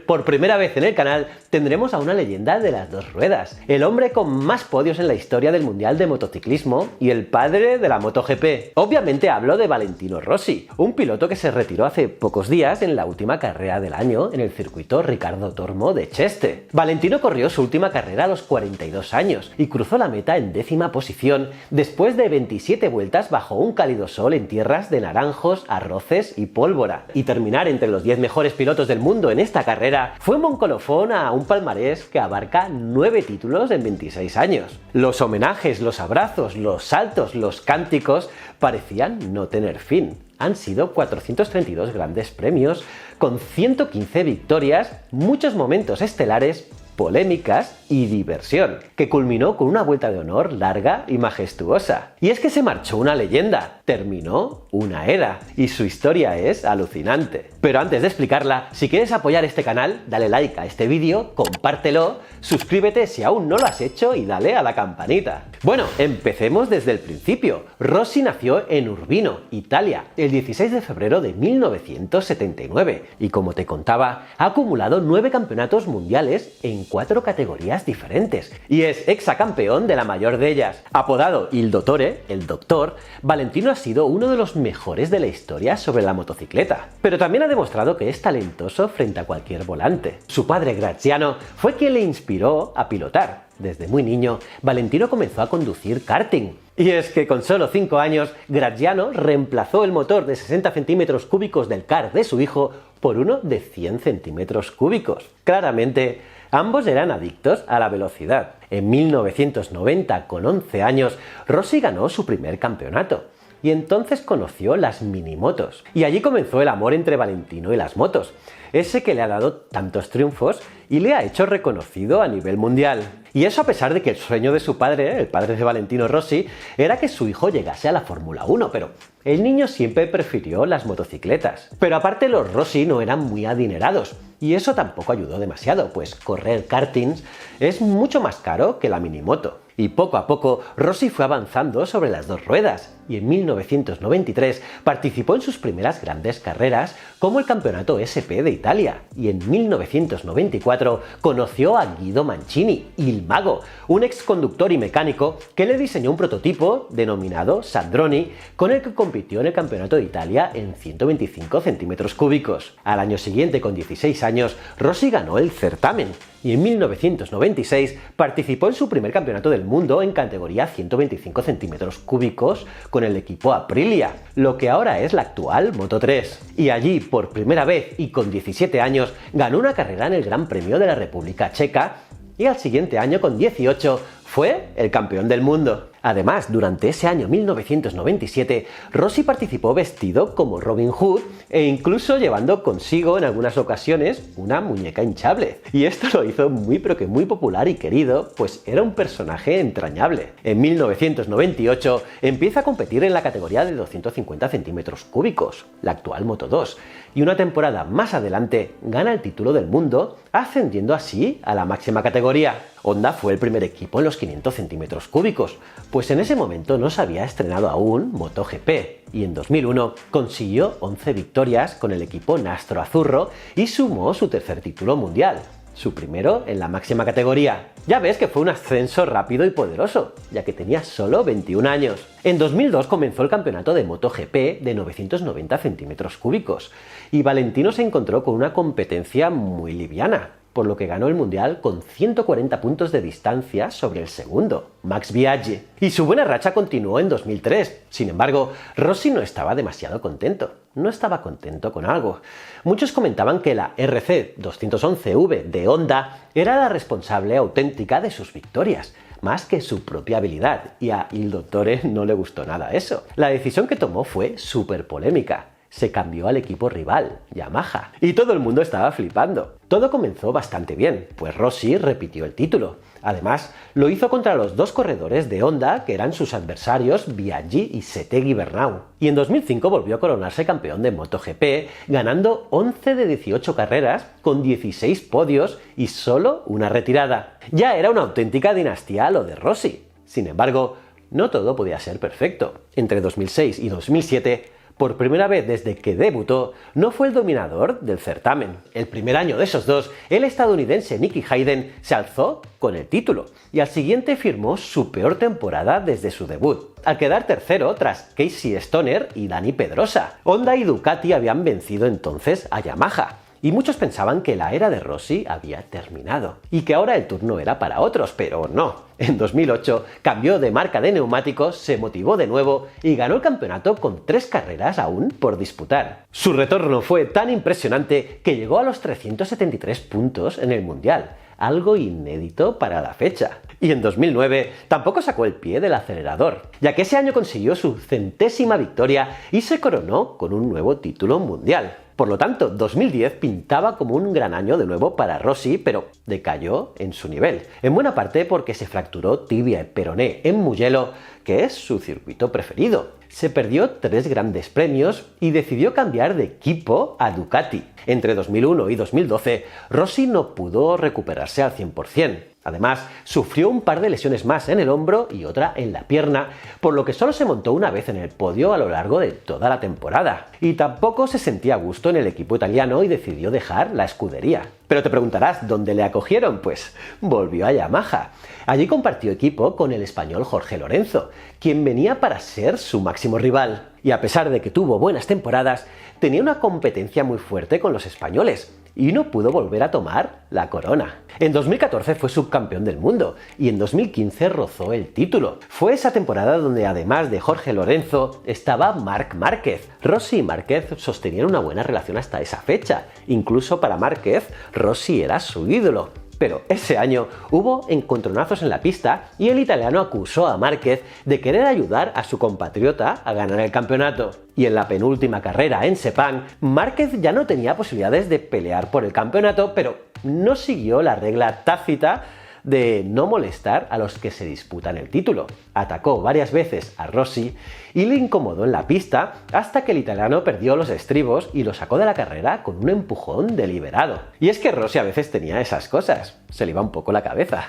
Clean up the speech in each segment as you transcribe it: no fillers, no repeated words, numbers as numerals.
por primera vez en el canal tendremos a una leyenda de las dos ruedas, el hombre con más podios en la historia del Mundial de Motociclismo y el padre de la MotoGP. Obviamente hablo de Valentino Rossi, un piloto que se retiró hace pocos días en la última carrera del año en el circuito Ricardo Tormo de Cheste. Valentino corrió su última carrera a los 42 años y cruzó la meta en 10ª posición después de 27 vueltas bajo un cálido sol en tierras de naranjos, arroces y pólvora. Y terminar entre los 10 mejores pilotos del mundo en esta carrera fue un colofón a un palmarés que abarca 9 títulos en 26 años. Los homenajes, los abrazos, los saltos, los cánticos parecían no tener fin. Han sido 432 grandes premios, con 115 victorias, muchos momentos estelares, polémicas y diversión, que culminó con una vuelta de honor larga y majestuosa. Y es que se marchó una leyenda, terminó una era, y su historia es alucinante. Pero antes de explicarla, si quieres apoyar este canal, dale like a este vídeo, compártelo, suscríbete si aún no lo has hecho y dale a la campanita. Bueno, empecemos desde el principio. Rossi nació en Urbino, Italia, el 16 de febrero de 1979 y, como te contaba, ha acumulado 9 campeonatos mundiales en 4 categorías diferentes y es exacampeón de la mayor de ellas. Apodado Il Dottore, el doctor, Valentino ha sido uno de los mejores de la historia sobre la motocicleta, pero también ha demostrado que es talentoso frente a cualquier volante. Su padre Graziano fue quien le inspiró a pilotar. Desde muy niño, Valentino comenzó a conducir karting. Y es que con solo 5 años, Graziano reemplazó el motor de 60 centímetros cúbicos del kart de su hijo por uno de 100 centímetros cúbicos. Claramente, ambos eran adictos a la velocidad. En 1990, con 11 años, Rossi ganó su primer campeonato. Y entonces conoció las minimotos. Y allí comenzó el amor entre Valentino y las motos, ese que le ha dado tantos triunfos y le ha hecho reconocido a nivel mundial. Y eso a pesar de que el sueño de su padre, el padre de Valentino Rossi, era que su hijo llegase a la Fórmula 1, pero el niño siempre prefirió las motocicletas. Pero aparte los Rossi no eran muy adinerados, y eso tampoco ayudó demasiado, pues correr kartings es mucho más caro que la minimoto. Y poco a poco Rossi fue avanzando sobre las dos ruedas y en 1993 participó en sus primeras grandes carreras como el Campeonato SP de Italia y en 1994 conoció a Guido Mancini, il mago, un ex conductor y mecánico que le diseñó un prototipo denominado Sandroni con el que compitió en el Campeonato de Italia en 125 centímetros cúbicos. Al año siguiente, con 16 años, Rossi ganó el certamen y en 1996 participó en su primer campeonato del mundo en categoría 125 centímetros cúbicos con el equipo Aprilia, lo que ahora es la actual Moto3. Y allí, por primera vez y con 17 años, ganó una carrera en el Gran Premio de la República Checa y al siguiente año, con 18, fue el campeón del mundo. Además, durante ese año 1997, Rossi participó vestido como Robin Hood e incluso llevando consigo en algunas ocasiones una muñeca hinchable. Y esto lo hizo muy pero que muy popular y querido, pues era un personaje entrañable. En 1998 empieza a competir en la categoría de 250 centímetros cúbicos, la actual Moto2, y una temporada más adelante gana el título del mundo, ascendiendo así a la máxima categoría. Honda fue el primer equipo en los 500 centímetros cúbicos, pues en ese momento no se había estrenado aún MotoGP, y en 2001 consiguió 11 victorias con el equipo Nastro Azzurro y sumó su tercer título mundial, su primero en la máxima categoría. Ya ves que fue un ascenso rápido y poderoso, ya que tenía solo 21 años. En 2002 comenzó el campeonato de MotoGP de 990 centímetros cúbicos, y Valentino se encontró con una competencia muy liviana, por lo que ganó el Mundial con 140 puntos de distancia sobre el segundo, Max Biaggi. Y su buena racha continuó en 2003. Sin embargo, Rossi no estaba demasiado contento. No estaba contento con algo. Muchos comentaban que la RC211V de Honda era la responsable auténtica de sus victorias, más que su propia habilidad, y a Il Dottore no le gustó nada eso. La decisión que tomó fue súper polémica. Se cambió al equipo rival, Yamaha, y todo el mundo estaba flipando. Todo comenzó bastante bien, pues Rossi repitió el título. Además, lo hizo contra los dos corredores de Honda que eran sus adversarios Biaggi y Settegui Bernau. Y en 2005 volvió a coronarse campeón de MotoGP, ganando 11 de 18 carreras con 16 podios y solo una retirada. Ya era una auténtica dinastía lo de Rossi. Sin embargo, no todo podía ser perfecto. Entre 2006 y 2007 Por primera vez desde que debutó, no fue el dominador del certamen. El primer año de esos dos, el estadounidense Nicky Hayden se alzó con el título y al siguiente firmó su peor temporada desde su debut, al quedar tercero tras Casey Stoner y Dani Pedrosa. Honda y Ducati habían vencido entonces a Yamaha, y muchos pensaban que la era de Rossi había terminado y que ahora el turno era para otros, pero no. En 2008 cambió de marca de neumáticos, se motivó de nuevo y ganó el campeonato con 3 carreras aún por disputar. Su retorno fue tan impresionante que llegó a los 373 puntos en el Mundial, algo inédito para la fecha. Y en 2009 tampoco sacó el pie del acelerador, ya que ese año consiguió su 100ª victoria y se coronó con un nuevo título mundial. Por lo tanto, 2010 pintaba como un gran año de nuevo para Rossi, pero decayó en su nivel, en buena parte porque se fracturó tibia y peroné en Mugello, que es su circuito preferido. Se perdió 3 grandes premios y decidió cambiar de equipo a Ducati. Entre 2001 y 2012, Rossi no pudo recuperarse al 100%. Además, sufrió un par de lesiones más en el hombro y otra en la pierna, por lo que solo se montó una vez en el podio a lo largo de toda la temporada. Y tampoco se sentía a gusto en el equipo italiano y decidió dejar la escudería. Pero te preguntarás, ¿dónde le acogieron? Pues volvió a Yamaha. Allí compartió equipo con el español Jorge Lorenzo, quien venía para ser su máximo rival. Y a pesar de que tuvo buenas temporadas, tenía una competencia muy fuerte con los españoles y no pudo volver a tomar la corona. En 2014 fue subcampeón del mundo y en 2015 rozó el título. Fue esa temporada donde además de Jorge Lorenzo estaba Marc Márquez. Rossi y Márquez sostenían una buena relación hasta esa fecha. Incluso para Márquez, Rossi era su ídolo. Pero ese año hubo encontronazos en la pista y el italiano acusó a Márquez de querer ayudar a su compatriota a ganar el campeonato. Y en la penúltima carrera en Sepang, Márquez ya no tenía posibilidades de pelear por el campeonato, pero no siguió la regla tácita de no molestar a los que se disputan el título. Atacó varias veces a Rossi y le incomodó en la pista hasta que el italiano perdió los estribos y lo sacó de la carrera con un empujón deliberado. Y es que Rossi a veces tenía esas cosas, se le iba un poco la cabeza.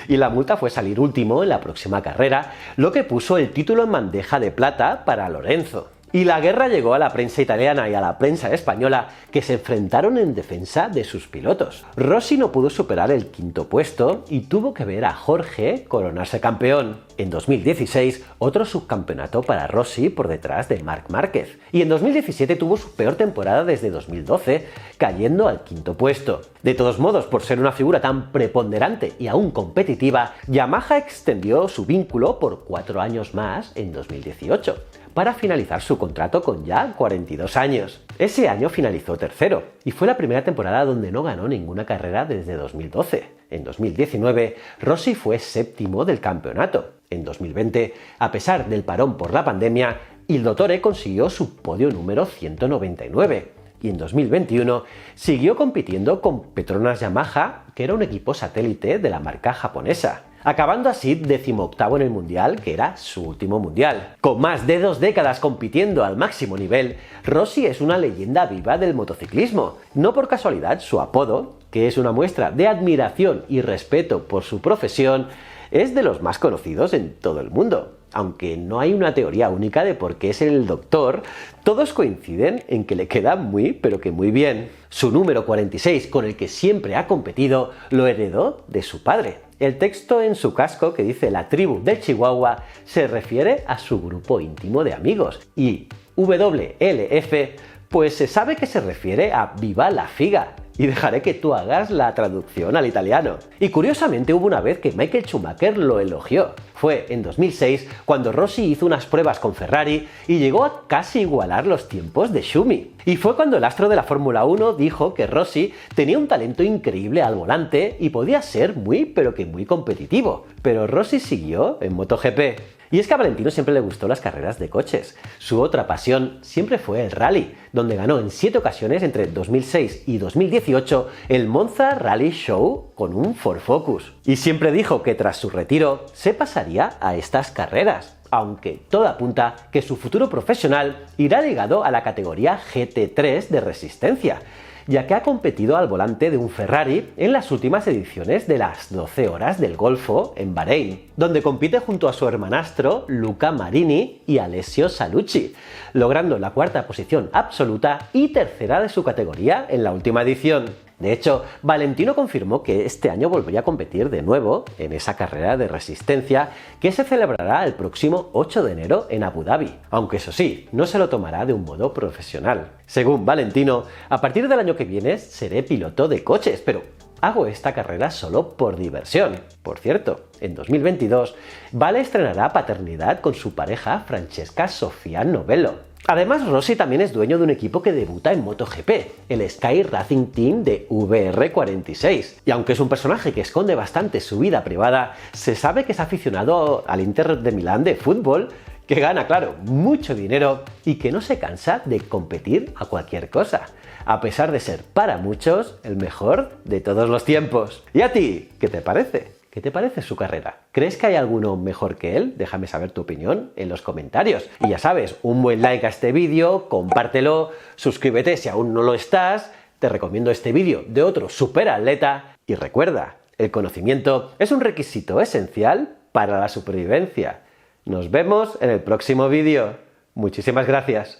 Y la multa fue salir último en la próxima carrera, lo que puso el título en bandeja de plata para Lorenzo. Y la guerra llegó a la prensa italiana y a la prensa española, que se enfrentaron en defensa de sus pilotos. Rossi no pudo superar el 5º puesto y tuvo que ver a Jorge coronarse campeón. En 2016, otro subcampeonato para Rossi por detrás de Marc Márquez. Y en 2017 tuvo su peor temporada desde 2012, cayendo al 5º puesto. De todos modos, por ser una figura tan preponderante y aún competitiva, Yamaha extendió su vínculo por 4 años más en 2018. Para finalizar su contrato con ya 42 años. Ese año finalizó tercero y fue la primera temporada donde no ganó ninguna carrera desde 2012. En 2019, Rossi fue séptimo del campeonato. En 2020, a pesar del parón por la pandemia, Il Dottore consiguió su podio número 199. Y en 2021 siguió compitiendo con Petronas Yamaha, que era un equipo satélite de la marca japonesa, acabando así 18º en el Mundial, que era su último Mundial. Con más de 2 décadas compitiendo al máximo nivel, Rossi es una leyenda viva del motociclismo. No por casualidad su apodo, que es una muestra de admiración y respeto por su profesión, es de los más conocidos en todo el mundo. Aunque no hay una teoría única de por qué es el doctor, todos coinciden en que le queda muy, pero que muy bien. Su número 46, con el que siempre ha competido, lo heredó de su padre. El texto en su casco que dice "La tribu del Chihuahua" se refiere a su grupo íntimo de amigos, y WLF pues se sabe que se refiere a "Viva la Figa", y dejaré que tú hagas la traducción al italiano. Y curiosamente hubo una vez que Michael Schumacher lo elogió. Fue en 2006 cuando Rossi hizo unas pruebas con Ferrari y llegó a casi igualar los tiempos de Schumi. Y fue cuando el astro de la Fórmula 1 dijo que Rossi tenía un talento increíble al volante y podía ser muy pero que muy competitivo. Pero Rossi siguió en MotoGP. Y es que a Valentino siempre le gustó las carreras de coches. Su otra pasión siempre fue el rally, donde ganó en 7 ocasiones entre 2006 y 2018 el Monza Rally Show con un Ford Focus. Y siempre dijo que tras su retiro se pasaría a estas carreras. aunque todo apunta que su futuro profesional irá ligado a la categoría GT3 de resistencia, ya que ha competido al volante de un Ferrari en las últimas ediciones de las 12 horas del Golfo en Bahrein, donde compite junto a su hermanastro Luca Marini y Alessio Salucci, logrando la cuarta posición absoluta y tercera de su categoría en la última edición. De hecho, Valentino confirmó que este año volvería a competir de nuevo en esa carrera de resistencia que se celebrará el próximo 8 de enero en Abu Dhabi, aunque eso sí, no se lo tomará de un modo profesional. Según Valentino, a partir del año que viene seré piloto de coches, pero hago esta carrera solo por diversión. Por cierto, en 2022, Vale estrenará paternidad con su pareja Francesca Sofia Novello. Además, Rossi también es dueño de un equipo que debuta en MotoGP, el Sky Racing Team de VR46. Y aunque es un personaje que esconde bastante su vida privada, se sabe que es aficionado al Inter de Milán de fútbol, que gana, claro, mucho dinero y que no se cansa de competir a cualquier cosa, a pesar de ser para muchos el mejor de todos los tiempos. ¿Y a ti? ¿Qué te parece? ¿Qué te parece su carrera? ¿Crees que hay alguno mejor que él? Déjame saber tu opinión en los comentarios. Y ya sabes, un buen like a este vídeo, compártelo, suscríbete si aún no lo estás, te recomiendo este vídeo de otro superatleta y recuerda, el conocimiento es un requisito esencial para la supervivencia. Nos vemos en el próximo vídeo. Muchísimas gracias.